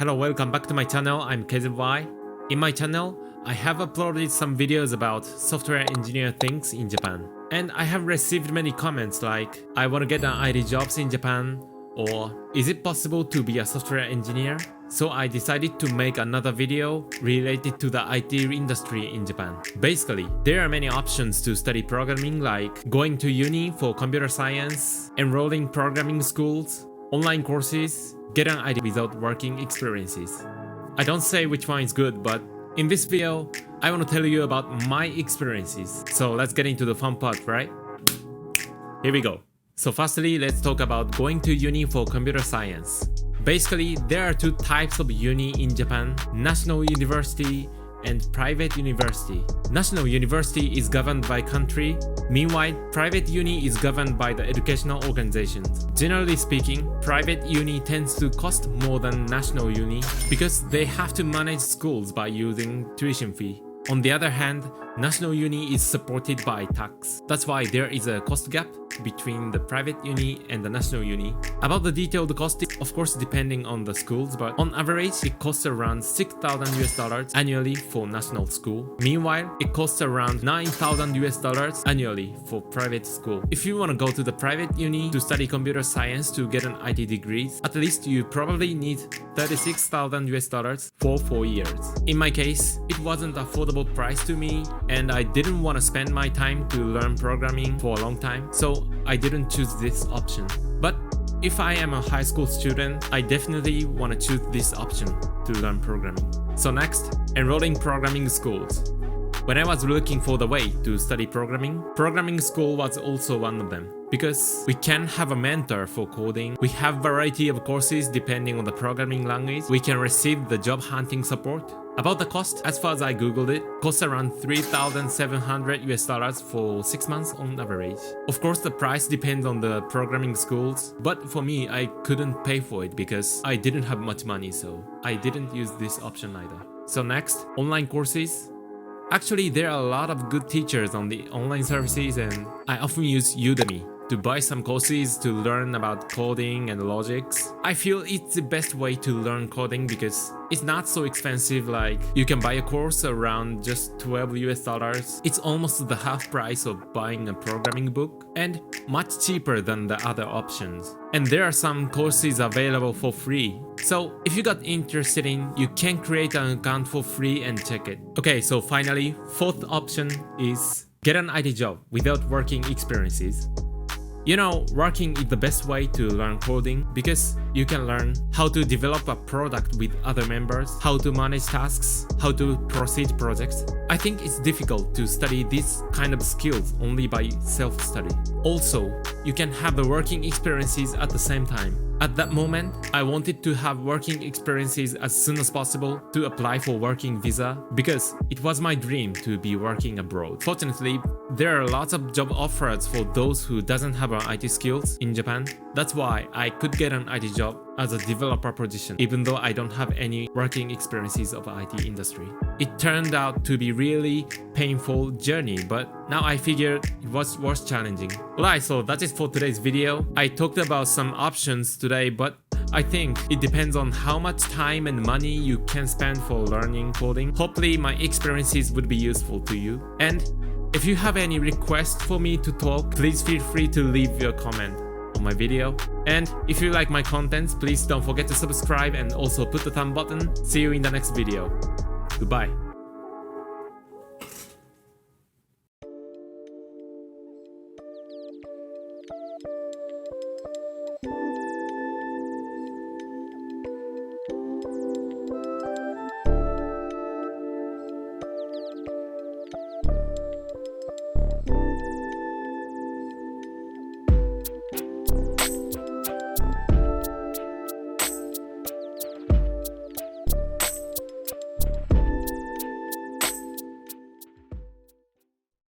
Hello, welcome back to my channel. I'm KZY. In my channel, I have uploaded some videos about software engineer things in Japan. And I have received many comments like, I want to get an IT jobs in Japan, or is it possible to be a software engineer? So I decided to make another video related to the IT industry in Japan. Basically, there are many options to study programming, like going to uni for computer science, enrolling programming schools, online courses, get an ID without working experiences. I don't say which one is good, but in this video, I want to tell you about my experiences. So let's get into the fun part, right? Here we go. So firstly, let's talk about going to uni for computer science. Basically, there are two types of uni in Japan: national university and private university. National university is governed by country, meanwhile, private uni is governed by the educational organizations. Generally speaking, private uni tends to cost more than national uni because they have to manage schools by using tuition fee. On the other hand, national uni is supported by tax. That's why there is a cost gap between the private uni and the national uni. About the detailed cost, of course depending on the schools, but on average it costs around $6,000 annually for national school. Meanwhile, it costs around $9,000 annually for private school. If you want to go to the private uni to study computer science to get an IT degree, at least you probably need $36,000 for 4 years. In my case, it wasn't affordable price to me, and I didn't want to spend my time to learn programming for a long time, so I didn't choose this option. But if I am a high school student, I definitely want to choose this option to learn programming. So next, enrolling programming schools. When I was looking for the way to study programming school was also one of them. Because we can have a mentor for coding, we have variety of courses depending on the programming language, we can receive the job hunting support. About the cost, as far as I googled it, costs around $3,700 for 6 months on average. Of course, the price depends on the programming schools, but for me, I couldn't pay for it because I didn't have much money, so I didn't use this option either. So next, online courses. Actually, there are a lot of good teachers on the online services, and I often use Udemy to buy some courses to learn about coding and logics. I feel it's the best way to learn coding because it's not so expensive. Like, you can buy a course around just $12. It's almost the half price of buying a programming book and much cheaper than the other options. And there are some courses available for free. So if you got interested in, you can create an account for free and check it. Okay, so finally, fourth option is get an IT job without working experiences. You know, working is the best way to learn coding because you can learn how to develop a product with other members, how to manage tasks, how to proceed projects. I think it's difficult to study these kind of skills only by self-study. Also, you can have the working experiences at the same time. At that moment, I wanted to have working experiences as soon as possible to apply for working visa because it was my dream to be working abroad. Fortunately, there are lots of job offers for those who doesn't have an IT skills in Japan. That's why I could get an IT job as a developer position, even though I don't have any working experiences of IT industry. It turned out to be really painful journey, but now I figured it was worth challenging. Alright, so that is for today's video. I talked about some options today, but I think it depends on how much time and money you can spend for learning coding. Hopefully my experiences would be useful to you. And if you have any requests for me to talk, please feel free to leave your comment on my video. And if you like my contents, please don't forget to subscribe and also put the thumb button. See you in the next video. Goodbye.